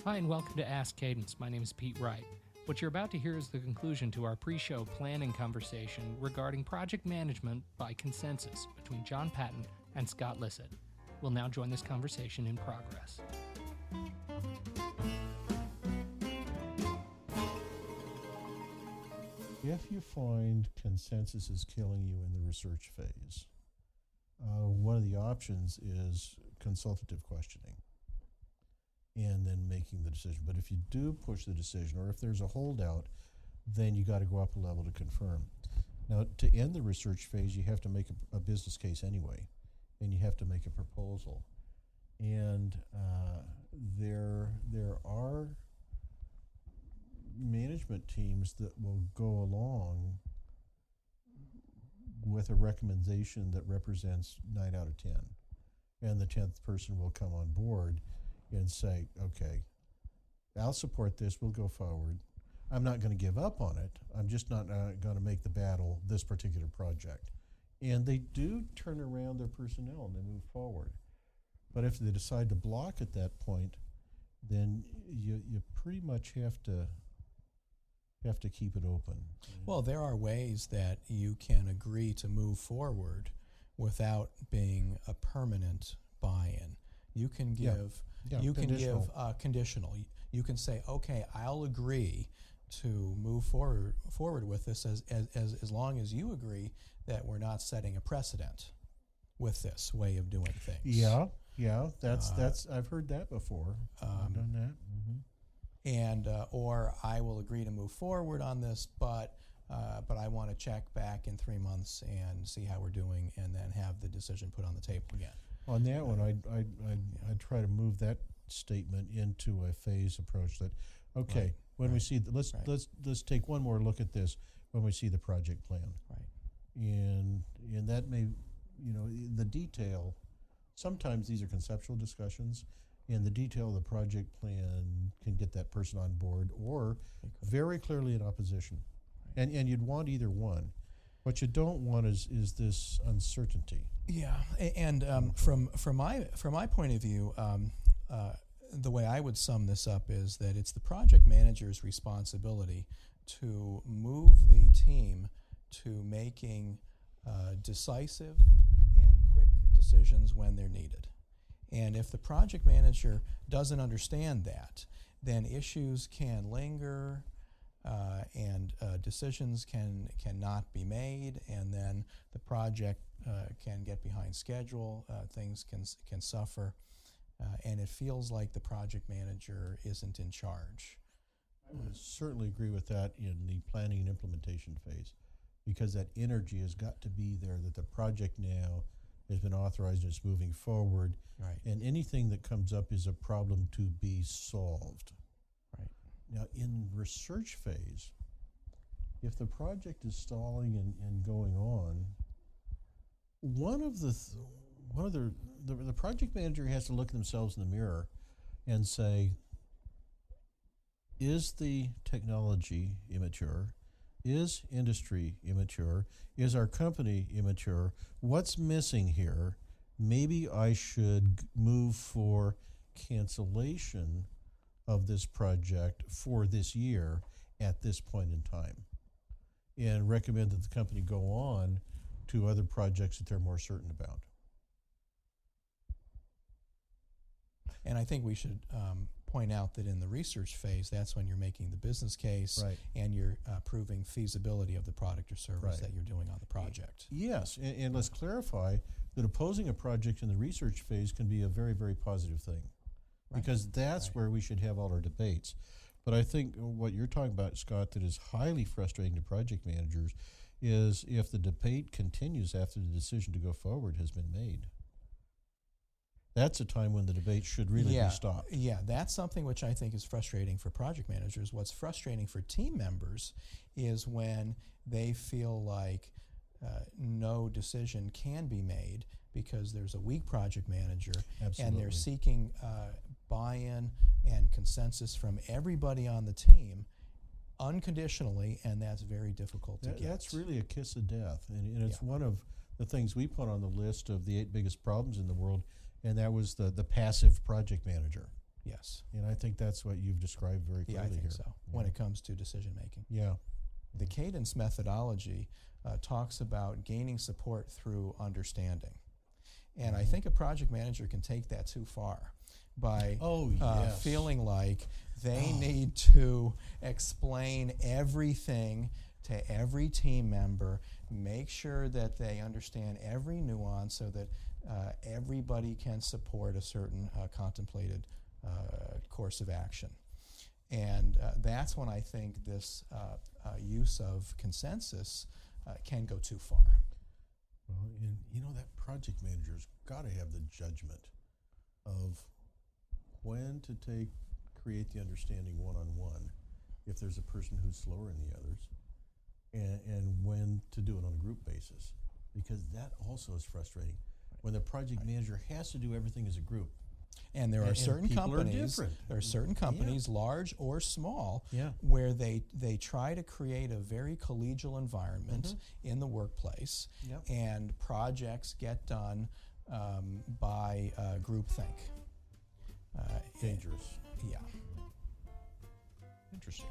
Hi, and welcome to Ask Cadence. My name is Pete Wright. What you're about to hear is the conclusion to our pre-show planning conversation regarding project management by consensus between John Patton and Scott Lissit. We'll now join this conversation in progress. If you find consensus is killing you in the research phase, one of the options is consultative questioning and then making the decision. But if you do push the decision, or if there's a holdout, then you got to go up a level to confirm. Now, to end the research phase, you have to make a business case anyway, and you have to make a proposal. And there are management teams that will go along with a recommendation that represents 9 out of 10. And the 10th person will come on board and say, okay, I'll support this, we'll go forward. I'm not going to give up on it. I'm just not going to make the battle this particular project. And they do turn around their personnel and they move forward. But if they decide to block at that point, then you pretty much have to keep it open. Well, there are ways that you can agree to move forward without being a permanent buy-in. You can give conditional. You can say, okay, I'll agree to move forward with this as long as you agree that we're not setting a precedent with this way of doing things. Yeah, that's I've heard that before. I've done that. Mm-hmm. And or I will agree to move forward on this, but I want to check back in 3 months and see how we're doing, and then have the decision put on the table again. On that one, I'd try to move that statement into a phase approach. That okay, when we see let's take one more look at this when we see the project plan. Right. And that may, the detail. Sometimes these are conceptual discussions, and the detail of the project plan can get that person on board, or very clearly in opposition. Right. And you'd want either one. What you don't want is this uncertainty. Yeah, and from my point of view, the way I would sum this up is that it's the project manager's responsibility to move the team to making decisive and quick decisions when they're needed. And if the project manager doesn't understand that, then issues can linger, and decisions cannot be made, and then the project can get behind schedule, things can suffer, and it feels like the project manager isn't in charge. I would certainly agree with that in the planning and implementation phase, because that energy has got to be there, that the project now has been authorized and it's moving forward. Right. And anything that comes up is a problem to be solved. Right. Now, in research phase, if the project is stalling and going on, the project manager has to look at themselves in the mirror and say, is the technology immature? Is industry immature? Is our company immature? What's missing here? Maybe I should move for cancellation of this project for this year at this point in time, and recommend that the company go on to other projects that they're more certain about. And I think we should point out that in the research phase, that's when you're making the business case, right, and you're proving feasibility of the product or service that you're doing on the project. Yes, and let's clarify that opposing a project in the research phase can be a very, very positive thing, because that's where we should have all our debates. But I think what you're talking about, Scott, that is highly frustrating to project managers is if the debate continues after the decision to go forward has been made. That's a time when the debate should really be stopped. Yeah, that's something which I think is frustrating for project managers. What's frustrating for team members is when they feel like no decision can be made because there's a weak project manager. Absolutely. And they're seeking buy-in and consensus from everybody on the team unconditionally, and that's very difficult to get. That's really a kiss of death, and it's one of the things we put on the list of the 8 biggest problems in the world, and that was the passive project manager. Yes. And I think that's what you've described very clearly Yeah, I think here. so, Yeah. when it comes to decision making. Yeah. The cadence methodology talks about gaining support through understanding. And I think a project manager can take that too far by feeling like they need to explain everything to every team member, make sure that they understand every nuance so that everybody can support a certain contemplated course of action. And that's when I think this use of consensus can go too far. Well, and that project manager's got to have the judgment of when to create the understanding one-on-one if there's a person who's slower than the others, and when to do it on a group basis, because that also is frustrating when the project manager has to do everything as a group. And there are certain companies, Yeah. large or small, Yeah. where they try to create a very collegial environment in the workplace, Yep. and projects get done by groupthink. Dangerous. Yeah. Interesting.